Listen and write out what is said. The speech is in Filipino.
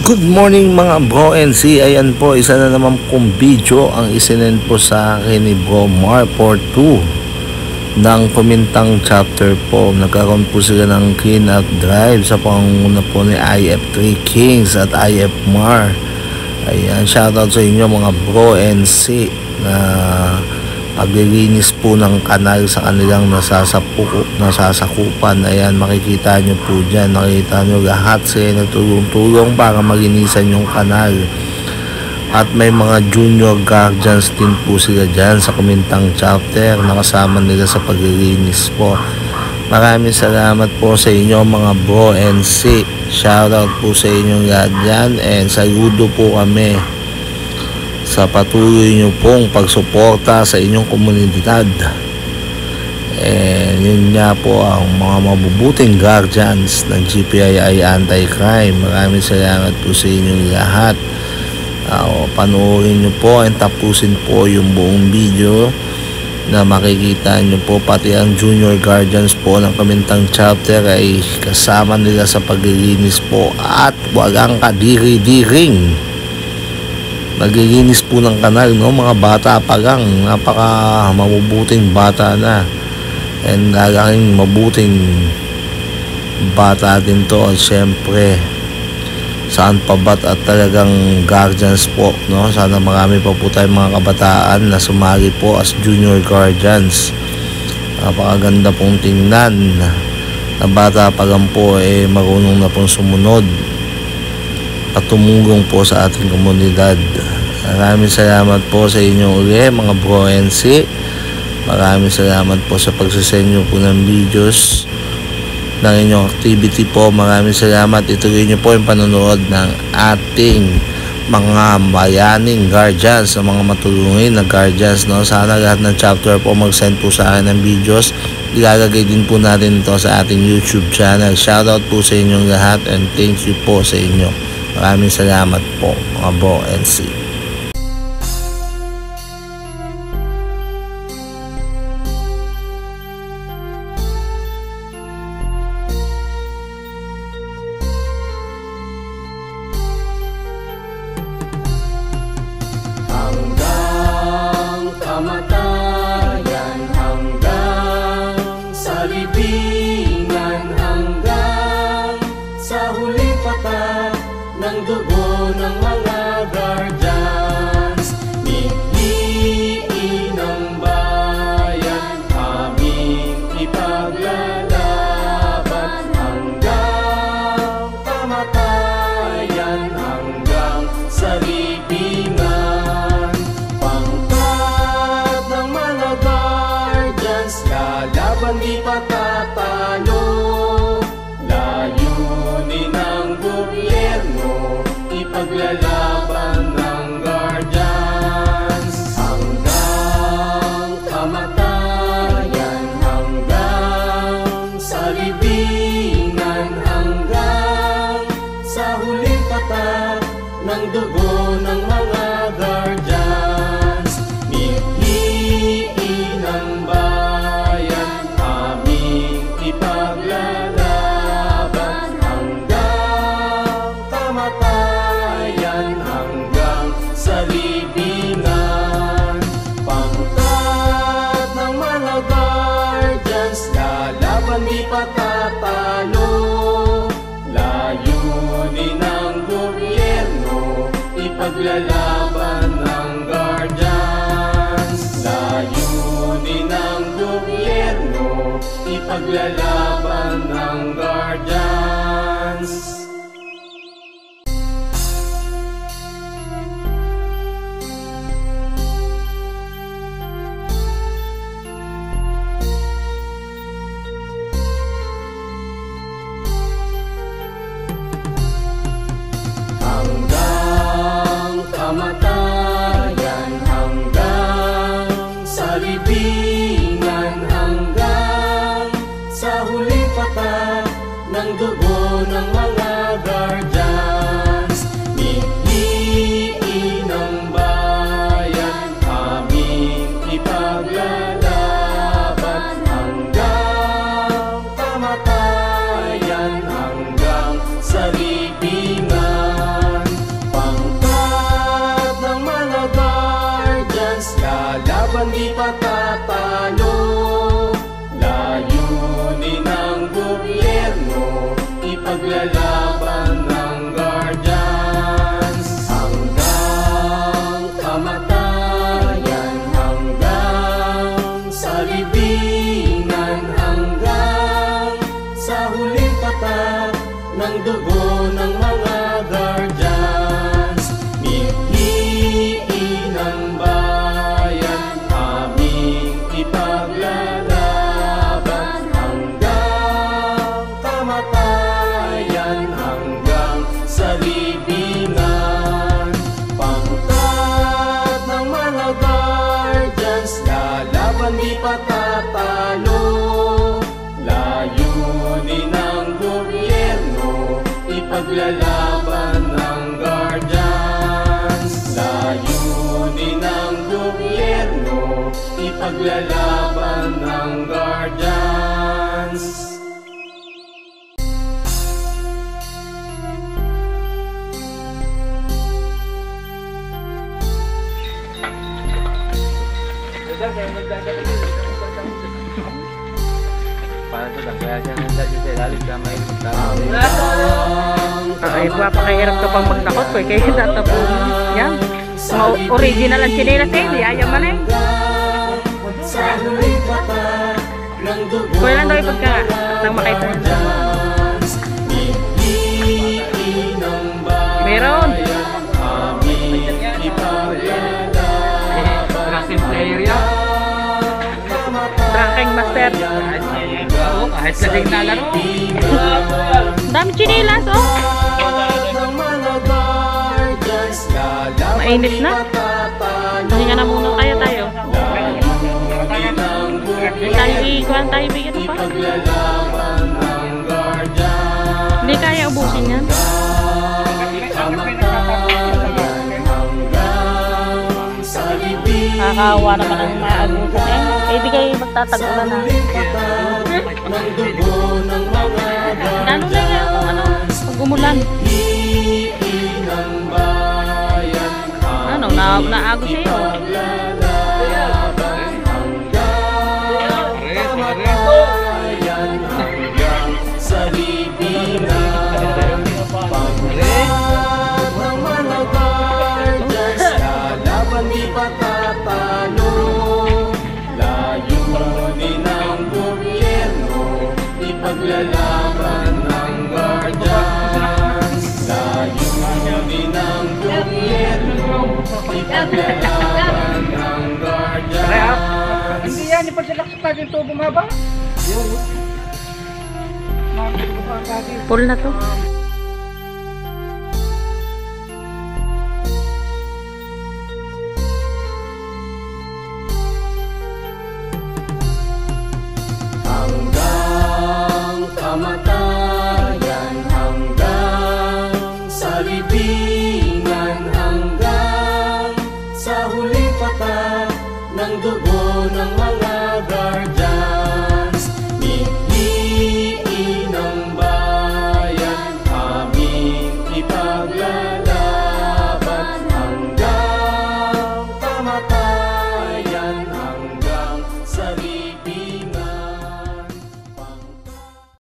Good morning mga bro and see. Ayan po, isa na naman pong video ang isinend po sa akin ni Bro Mar for 2 ng Pamintang chapter po. Nagkaroon po sila ng clean up drive sa pangunguna po ni IF3 Kings at IF Mar. Ayan, shoutout sa inyo mga bro and see na paglilinis po ng kanal sa kanilang nasasakupan. Ayan, makikita nyo po dyan, nakikita nyo lahat sila nagtulong-tulong para malinisan yung kanal. At may mga junior guardians din po sila dyan sa Pamintang chapter, nakasama nila sa paglilinis po. Maraming salamat po sa inyo mga bro and see. Shoutout po sa inyong lahat dyan and saludo po kami sa patuloy nyo pong pagsuporta sa inyong komunidad. Yun nga po ang mga mabubuting guardians ng GPII Anti-Crime. Maraming salamat po sa inyong lahat. Panoorin nyo po and tapusin po yung buong video na makikita nyo po pati ang junior guardians po ng Pamintang chapter ay kasama nila sa paglilinis po at walang kadiri-diring naglilinis po ng kanal, no? Mga bata pa lang, napaka mabubuting bata na and lalaking mabuting bata din to. At syempre saan pa ba't at talagang guardians po, no? Sana marami pa po tayong mga kabataan na sumali po as junior guardians. Napakaganda pong tingnan na bata pa lang po marunong na pong sumunod at tumulong po sa ating komunidad. Maraming salamat po sa inyo ulit mga bro and see. Maraming salamat po sa pagsasend nyo po ng videos ng inyong activity po. Maraming salamat. Ituloy nyo po yung panonood ng ating mga bayaning guardians, ng mga matulungin na guardians, no? Sana lahat ng chapter po mag-send po sa akin ng videos. Ilalagay din po natin ito sa ating YouTube channel. Shoutout po sa inyong lahat and thank you po sa inyo. Maraming salamat po mga bro and see. Hanggang kamatayan, hanggang sa libingan, hanggang sa huling patak ng dugo ng mga guardians. Niliin ng bayan, aming ipaglalaban hanggang kamatayan, hanggang sa libingan. Pangkat ng mga guardians, lalaban di patatalo. Layunin ng gobyerno, ipaglalaban ng guardians. Hanggang kamatayan, hanggang sa libingan, hanggang sa huling patak ng dugo ng mga guardians. Niliin ng bayan, aming ipaglalaban hanggang kamatayan, hanggang sa libingan. Pangkat ng mga guardians, lalaban di patatalo. Layunin ng gobyerno, ipaglalaban ng guardians. Layunin ng gobyerno, ipaglalaban ng guardians. Hanggang kamatayan, hanggang sa libingan, hanggang sa huling laban di patatalo. Layunin ng gobyerno, ipaglalaban ng Guardians. Hanggang kamatayan, hanggang sa libingan, hanggang sa huling tatak ng dugo ng mga Guardians. Mithiin ng bayan, aming ipaglalaban hanggang kamatayan, hanggang sa libingan. Pangkat ng mga Guardians, lalaban di patatalo. Layunin ng gobyerno, ipaglalaban ng Guardians. Layunin ng gobyerno, ipaglalaban ng Guardians. Ay, papakahirap ka pang magtakot ko. Kaya tatapon yan. Mga original ang chinelas eh. Di ayaw man eh. Kuya lang daw ipag ka nga. Nang makita niya. Meron. Tracking master. Kahit sa ring nalaro. Dami chinelas oh. Mainit na. Pahinga na muna kaya tayo. Ikuhan tayo bigyan pa. Hindi kaya ubusin yan. Nakakawa naman ang maagusan eh. Eh di kayo magtatagulan na. Lalo na yan ano, pag umulan. Ano, naagos sa'yo. Ipaglalaban ng Guardians. Layunin ng gobyerno, ipaglalaban ng Guardians. Hindi yan, ipagsalak sa taging tubo maba. Full na to.